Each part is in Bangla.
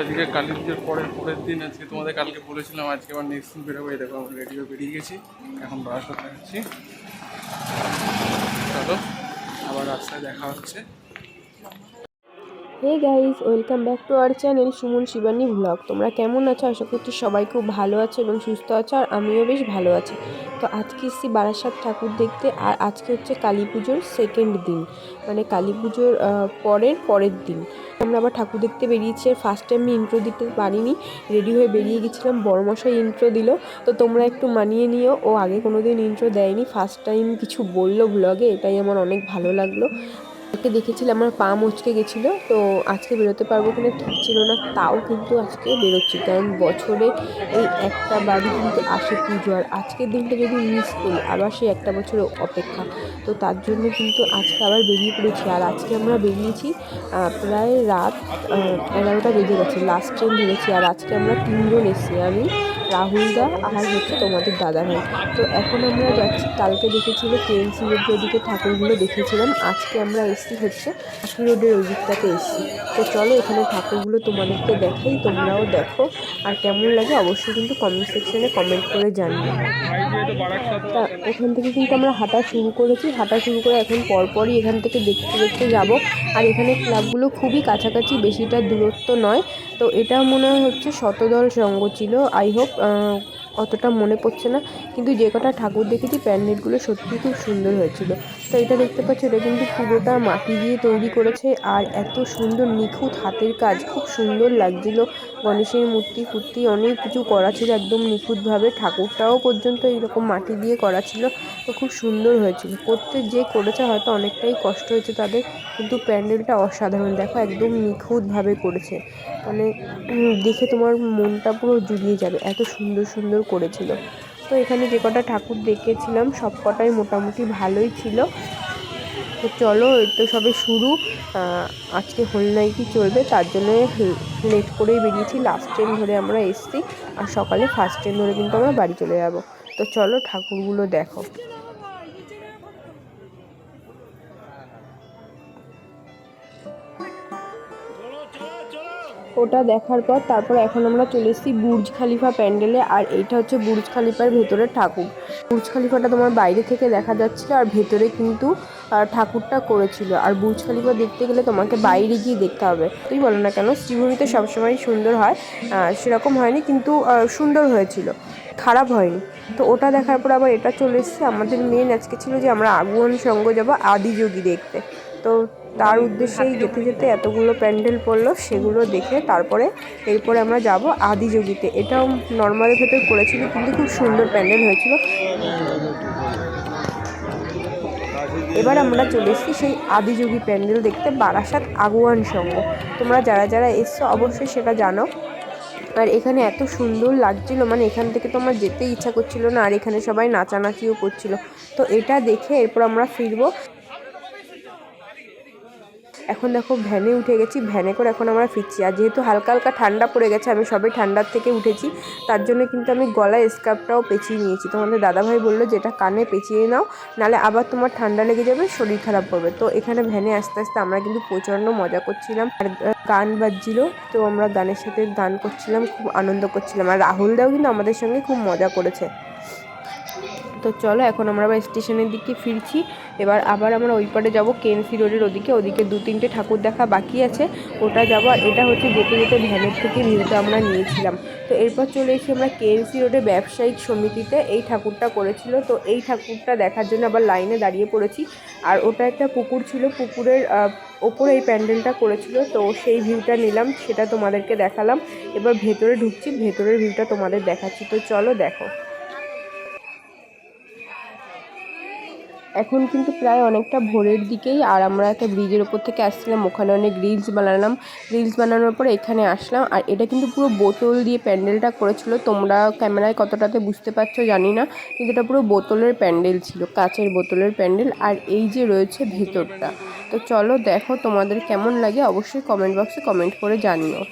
আজকে কালী পুজোর পরের দিন। আজকে তোমাদের কালকে বলেছিলাম আজকে আবার নেক্সট দিন বেরোবো। এই দেখো আমরা রেডি হয়ে বেরিয়ে গেছি, এখন ব্রাশ করতে যাচ্ছি। চলো আবার রাস্তায় দেখা হচ্ছে। Hey guys, welcome back to our channel Suman Shivani blog. তোমরা কেমন আছো? আশা করছি সবাই খুব ভালো আছো এবং সুস্থ আছো, আর আমিও বেশ ভালো আছি। তো আজকে এসেছি বারাসাত ঠাকুর দেখতে, আর আজকে হচ্ছে কালী পুজোর সেকেন্ড দিন, মানে কালী পুজোর পরের দিন আমরা আবার ঠাকুর দেখতে বেরিয়েছি। আর ফার্স্ট টাইম আমি ইন্ট্রো দিতে পারিনি, রেডি হয়ে বেরিয়ে গেছিলাম, বড়মশাই ইন্ট্রো দিল। তো তোমরা একটু মানিয়ে নিও, ও আগে কোনো দিন ইন্ট্রো দেয়নি, ফার্স্ট টাইম কিছু বললো ব্লগে, এটাই আমার অনেক ভালো লাগলো। ওকে দেখেছিলাম আমার পা মচকে গেছিলো, তো আজকে বেরোতে পারবো কিনা ঠিক ছিল না, তাও কিন্তু আজকে বেরোচ্ছি, কারণ বছরে এই একটা বারই কিন্তু আসে পুজো, আর আজকের দিনটা যদি মিস করি আবার সেই একটা বছরের অপেক্ষা। তো তার জন্য কিন্তু আজকে আবার বেরিয়ে পড়েছি। আর আজকে আমরা বেরিয়েছি প্রায় রাত 11টা বেজে গেছে, লাস্ট ট্রেন ধরেছি। আর আজকে আমরা 3জন এসেছি, আমি, রাহুল দা আর হচ্ছে তোমাদের দাদাভাই। তো এখন আমরা যাচ্ছি, কালকে দেখেছিলে কেএমসি রোডের ওদিকে ঠাকুরগুলো দেখেছিলাম, আজকে আমরা এসছি হচ্ছে আশি রোডের ওই দিকটাতে এসছি। তো চলো এখানে ঠাকুরগুলো তোমাদেরকে দেখাই, তোমরাও দেখো, আর কেমন লাগে অবশ্যই কিন্তু কমেন্ট সেকশনে কমেন্ট করে জানিও। তা ওখান থেকে কিন্তু আমরা হাঁটা শুরু করেছি, হাঁটা শুরু করে এখন পরপরই এখান থেকে দেখতে দেখতে যাব। আর এখানে ক্লাবগুলো খুবই কাছাকাছি, বেশিটা দূরত্ব নয়। তো এটা মনে হচ্ছে শতদল সংঘ ছিল, আই হোপ, অতটা মনে পড়ছে না, কিন্তু যে কটা ঠাকুর দেখেছি প্যান্ডেলগুলো সত্যিই খুব সুন্দর হয়েছিল। তো এটা দেখতে পাচ্ছ, এটা কিন্তু পুরোটা মাটি দিয়ে তৈরি করেছে, আর এত সুন্দর নিখুঁত হাতের কাজ, খুব সুন্দর লাগছিল। গণেশের মূর্তি ফুর্তি অনেক কিছু করা ছিল একদম নিখুঁতভাবে, ঠাকুরটাও পর্যন্ত এইরকম মাটি দিয়ে করা ছিল। তো খুব সুন্দর হয়েছিল, করতে যে করেছে হয়তো অনেকটাই কষ্ট হয়েছে তাদের, কিন্তু প্যান্ডেলটা অসাধারণ, দেখো একদম নিখুঁতভাবে করেছে, মানে দেখে তোমার মনটা পুরো জুড়িয়ে যাবে, এত সুন্দর সুন্দর করেছিল। তো এখানে যে কটা ঠাকুর দেখেছিলাম সব কটাই মোটামুটি ভালোই ছিল। তো চলো, এই তো সবে শুরু, আজকে হোল নাইটই চলবে, তার জন্য লেট করেই বেরিয়েছি, লাস্ট ট্রেন ধরে আমরা এসছি, আর সকালে ফার্স্ট ট্রেন ধরে কিন্তু আমরা বাড়ি চলে যাব। তো চলো ঠাকুরগুলো দেখো। ওটা দেখার পর তারপর এখন আমরা চলে এসেছি বুর্জ খালিফা প্যান্ডেলে, আর এইটা হচ্ছে বুর্জ খালিফার ভেতরের ঠাকুর। বুর্জ খালিফাটা তোমার বাইরে থেকে দেখা যাচ্ছিল, আর ভেতরে কিন্তু ঠাকুরটা করেছিল। আর বুর্জ খালিফা দেখতে গেলে তোমাকে বাইরে গিয়ে দেখতে হবে, তুই বলো না কেন, শ্রীভূমিতে সবসময় সুন্দর হয়, সেরকম হয়নি, কিন্তু সুন্দর হয়েছিল, খারাপ হয়নি। তো ওটা দেখার পর আবার এটা চলে এসেছে, আমাদের মেন আজকে ছিল যে আমরা আগুয়ান সঙ্গ যাবো আদিযোগী দেখতে। তো তার উদ্দেশ্যেই যেতে যেতে এতগুলো প্যান্ডেল পড়লো, সেগুলো দেখে তারপরে এরপরে আমরা যাব আদিযোগীতে। এটাও নর্মালের ভেতর করেছিল, কিন্তু খুব সুন্দর প্যান্ডেল হয়েছিল। এবার আমরা চলে এসেছি সেই আদিযোগী প্যান্ডেল দেখতে, বারাসাত আগুয়ান সঙ্গ। তোমরা যারা যারা এসছো অবশ্যই সেটা জানো। আর এখানে এত সুন্দর লাগছিল, মানে এখান থেকে তো আমার যেতে ইচ্ছা করছিল না, আর এখানে সবাই নাচানাচিও করছিল। তো এটা দেখে এরপর আমরা ফিরবো। এখন দেখো ভ্যানে উঠে গেছি, ভ্যানে করে এখন আমরা ফিরছি। আর যেহেতু হালকা হালকা ঠান্ডা পড়ে গেছে, আমি সবে ঠান্ডার থেকে উঠেছি, তার জন্য কিন্তু আমি গলায় স্কার্ফটাও পেঁচিয়ে নিয়েছি। তোমাদের দাদাভাই বললো যেটা কানে পেঁচিয়ে নাও, নাহলে আবার তোমার ঠান্ডা লেগে যাবে, শরীর খারাপ করবে। তো এখানে ভ্যানে আস্তে আস্তে আমরা কিন্তু প্রচণ্ড মজা করছিলাম, আর গান বাজছিল, তো আমরা গানের সাথে গান করছিলাম, খুব আনন্দ করছিলাম। আর রাহুলদাও কিন্তু আমাদের সঙ্গে খুব মজা করেছে। তো চলো এখন আমরা আবার স্টেশনের দিকে ফিরছি। এবার আবার আমরা ওই পারে যাবো কেএমসি রোডের ওদিকে 2-3টে ঠাকুর দেখা বাকি আছে, ওটা যাবো। আর এটা হচ্ছে যেতে যেতে ভ্যানের থেকে ভিউটা আমরা নিয়েছিলাম। তো এরপর চলে এসেছি আমরা কেএমসি রোডে ব্যবসায়িক সমিতিতে, এই ঠাকুরটা করেছিল, তো এই ঠাকুরটা দেখার জন্য আবার লাইনে দাঁড়িয়ে পড়েছি। আর ওটা একটা পুকুর ছিল, পুকুরের ওপরে এই প্যান্ডেলটা করেছিল, তো সেই ভিউটা নিলাম, সেটা তোমাদেরকে দেখালাম। এবার ভেতরে ঢুকছি, ভেতরের ভিউটা তোমাদের দেখাচ্ছি, তো চলো দেখো। এখন কিন্তু প্রায় অনেকটা ভোরের দিকেই, আর আমরা একটা ব্রিজের ওপর থেকে আসছিলাম, ওখানে অনেক রিলস বানালাম, রিলস বানানোর পরে এখানে আসলাম। আর এটা কিন্তু পুরো বোতল দিয়ে প্যান্ডেলটা করেছিল, তোমরা ক্যামেরায় কতটাতে বুঝতে পারছো জানি না, কিন্তু এটা পুরো বোতলের প্যান্ডেল ছিল, কাচের বোতলের প্যান্ডেল। আর এই যে রয়েছে ভেতরটা, তো চলো দেখো, তোমাদের কেমন লাগে অবশ্যই কমেন্ট বক্সে কমেন্ট করে জানিও।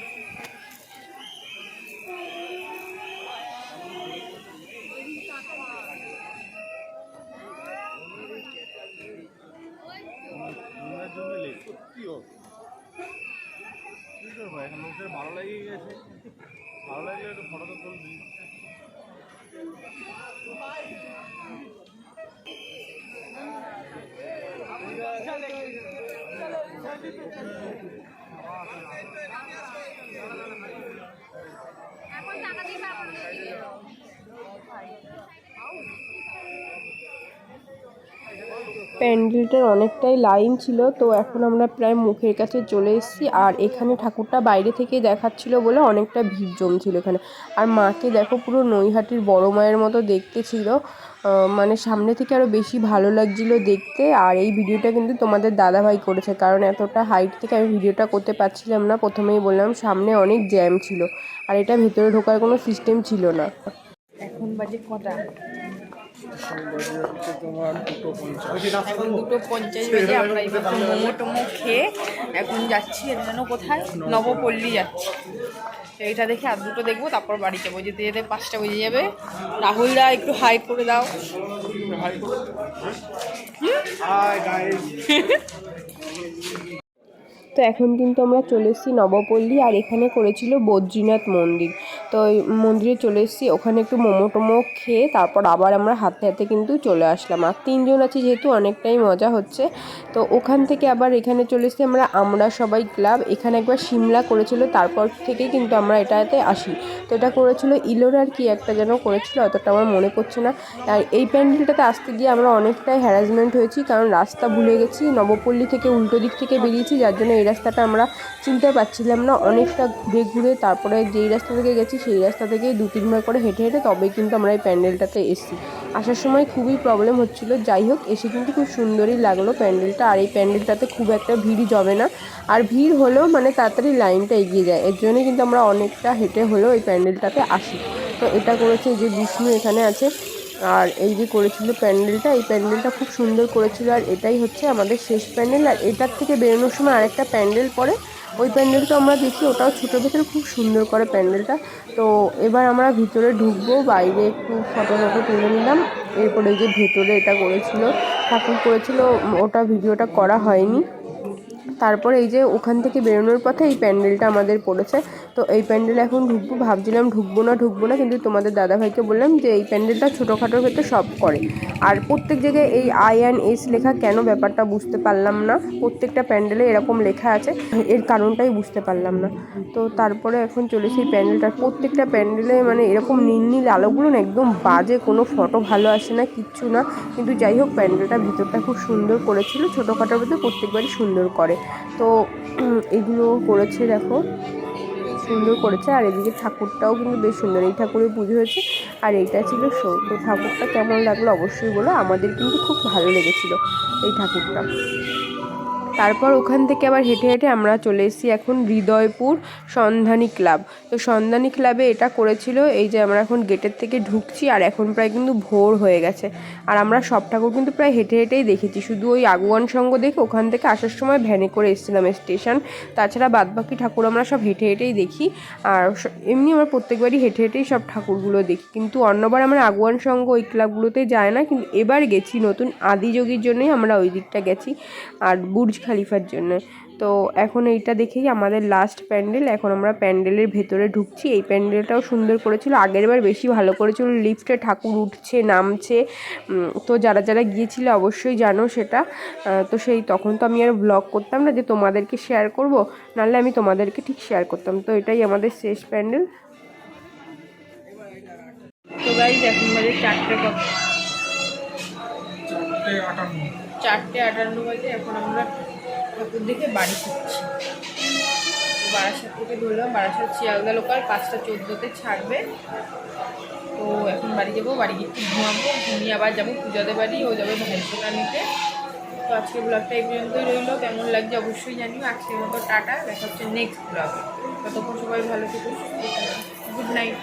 ভালো লাগে গেছে, ভালো লাগলে একটু ফটো তো তুলবি। প্যান্ডেলটার অনেকটাই লাইন ছিল, তো এখন আমরা প্রায় মুখের কাছে চলে এসেছি। আর এখানে ঠাকুরটা বাইরে থেকে দেখাচ্ছিল বলে অনেকটা ভিড় জমছিল এখানে। আর মাকে দেখো পুরো নৈহাটির বড় মায়ের মতো দেখতে ছিল, মানে সামনে থেকে আরও বেশি ভালো লাগছিল দেখতে। আর এই ভিডিওটা কিন্তু তোমাদের দাদাভাই করেছে, কারণ এতটা হাইট থেকে আমি ভিডিওটা করতে পারছিলাম না। প্রথমেই বললাম সামনে অনেক জ্যাম ছিল, আর এটা ভেতরে ঢোকার কোনো সিস্টেম ছিল না। এখন বাজে কটা? তোমার 2:50। এখন 2:50 বেজে আমরা এবার মোমো টোমো খেয়ে এখন যাচ্ছি যেন কোথায়, নবপল্লী যাচ্ছি। এইটা দেখে আর দুটো দেখবো, তারপর বাড়ি যাবো। যেতে যেতে 5টা বেজে যাবে। রাহুলরা একটু হাই করে দাও। তো এখন কিন্তু আমরা চলে এসেছি নবপল্লী, আর এখানে করেছিল বদ্রীনাথ মন্দির। তো ওই মন্দিরে চলে এসেছি, ওখানে একটু মোমো টোমো খেয়ে তারপর আবার আমরা হাতে হাতে কিন্তু চলে আসলাম। আর 3 জন আছি যেহেতু অনেকটাই মজা হচ্ছে। তো ওখান থেকে আবার এখানে চলে এসেছি আমরা সবাই ক্লাব। এখানে একবার সিমলা করেছিল, তারপর থেকে কিন্তু আমরা এটাতে আসি। তো এটা করেছিল ইলোরার কি একটা যেন করেছিল, অতটা আমার মনে পড়ছে না। আর এই প্যান্ডেলটাতে আসতে গিয়ে আমরা অনেকটাই হ্যারাসমেন্ট হয়েছি, কারণ রাস্তা ভুলে গেছি। নবপল্লী থেকে উল্টো দিক থেকে বেরিয়েছি, যার জন্য এই রাস্তাটা আমরা চিনতে পারছিলাম না। অনেকটা ঘুরে ঘুরে তারপরে যেই রাস্তা থেকে গেছি সেই রাস্তা থেকে 2-3 বার করে হেঁটে হেঁটে তবেই কিন্তু আমরা এই প্যান্ডেলটাতে এসেছি। আসার সময় খুবই প্রবলেম হচ্ছিল, যাই হোক এসে কিন্তু খুব সুন্দরই লাগলো প্যান্ডেলটা। আর এই প্যান্ডেলটাতে খুব একটা ভিড় জমে না, আর ভিড় হলেও মানে তাড়াতাড়ি লাইনটা এগিয়ে যায়। এর জন্যই কিন্তু আমরা অনেকটা হেঁটে হলেও এই প্যান্ডেলটাতে আসি। তো এটা করেছে যে বিষ্ণু এখানে আছে, আর এই যে করেছিল প্যান্ডেলটা, এই প্যান্ডেলটা খুব সুন্দর করেছিল। আর এটাই হচ্ছে আমাদের শেষ প্যান্ডেল। আর এটার থেকে বেরোনোর সময় আরেকটা প্যান্ডেল পড়ে, ওই প্যান্ডেলটা আমরা দেখি, ওটাও ছোটো ভেতরে খুব সুন্দর করে প্যান্ডেলটা। তো এবার আমরা ভিতরে ঢুকবো, বাইরে একটু ফটো তুলে নিলাম। এরপরে যে ভেতরে এটা করেছিল ঠাকুর করেছিল, ওটা ভিডিওটা করা হয়নি। তারপরে এই যে ওখান থেকে বেরোনোর পথে এই প্যান্ডেলটা আমাদের পড়েছে। তো এই প্যান্ডেলে এখন ঢুকবো, ভাবছিলাম ঢুকবো না, কিন্তু তোমাদের দাদাভাইকে বললাম যে এই প্যান্ডেলটা ছোটোখাটোর ভেতরে সব করে। আর প্রত্যেক জায়গায় এই INS লেখা কেন, ব্যাপারটা বুঝতে পারলাম না। প্রত্যেকটা প্যান্ডেলে এরকম লেখা আছে, এর কারণটাই বুঝতে পারলাম না। তো তারপরে এখন চলেছি এই প্যান্ডেলটার, প্রত্যেকটা প্যান্ডেলে মানে এরকম নীল নীল আলোগুলো না একদম বাজে, কোনো ফটো ভালো আসে না, কিচ্ছু না। কিন্তু যাই হোক প্যান্ডেলটা ভিতরটা খুব সুন্দর করেছিল, ছোটোখাটোর ভেতরে প্রত্যেকবারই সুন্দর করে। তো এগুলো করেছে, দেখো সুন্দর করেছে। আর এদিকে ঠাকুরটাও কিন্তু বেশ সুন্দর, এই ঠাকুরের পুজো হয়েছে। আর এইটা ছিল শো। তো ঠাকুরটা কেমন লাগলো অবশ্যই বলো, আমাদের কিন্তু খুব ভালো লেগেছিল এই ঠাকুরটা। তারপর ওখান থেকে আবার হেঁটে হেঁটে আমরা চলে এসেছি এখন হৃদয়পুর সন্ধানী ক্লাব। তো সন্ধানী ক্লাবে এটা করেছিল, এই যে আমরা এখন গেটের থেকে ঢুকছি, আর এখন প্রায় কিন্তু ভোর হয়ে গেছে। আর আমরা সব ঠাকুর কিন্তু প্রায় হেঁটে হেঁটেই দেখেছি, শুধু ওই আগুয়ান সঙ্গ দেখে ওখান থেকে আসার সময় ভ্যানে করে এসেছিলাম স্টেশন। তাছাড়া বাদবাকি ঠাকুর আমরা সব হেঁটে হেঁটেই দেখি। আর এমনি আমরা প্রত্যেকবারই হেঁটে হেঁটেই সব ঠাকুরগুলো দেখি, কিন্তু অন্যবার আমরা আগুয়ান সঙ্গ ওই ক্লাবগুলোতে যায় না, কিন্তু এবার গেছি নতুন আদিযোগীর জন্যই আমরা ওই দিকটা গেছি, আর বুর্জ খালিফার জন্য। তো এখন এইটা দেখেই আমাদের লাস্ট প্যান্ডেল, এখন আমরা প্যান্ডেলের ভেতরে ঢুকছি। এই প্যান্ডেলটাও সুন্দর করেছিল, আগেরবার বেশি ভালো করেছিল, লিফটে ঠাকুর উঠছে নামছে। তো যারা যারা গিয়েছিল অবশ্যই জানো সেটা। তো সেই তখন তো আমি আর ব্লগ করতাম না যে তোমাদেরকে শেয়ার করব, নাহলে আমি তোমাদেরকে ঠিক শেয়ার করতাম। তো এটাই আমাদের শেষ প্যান্ডেল। তো গাইজ এখন বাজে 4:58 বাজে। এখন আমরা ঠাকুর দেখে বাড়ি ফিরছি। বারাসাত থেকে ধরলাম, বারাসাত শিয়ালদা লোকাল 5:14-তে ছাড়বে। তো এখন বাড়ি যাবো, বাড়ি গিয়ে ঘুমাবো, ঘুমিয়ে আবার যাবো পূজাদের বাড়ি, ও যাবে ভাইফোঁটা নিতে। তো আজকের ব্লগটা এই পর্যন্তই রইলো, কেমন লাগছে অবশ্যই জানিও। আজকের মতো টাটা, দেখা হচ্ছে নেক্সট ব্লগে। ততক্ষণ সবাই ভালো থেকো, গুড নাইট।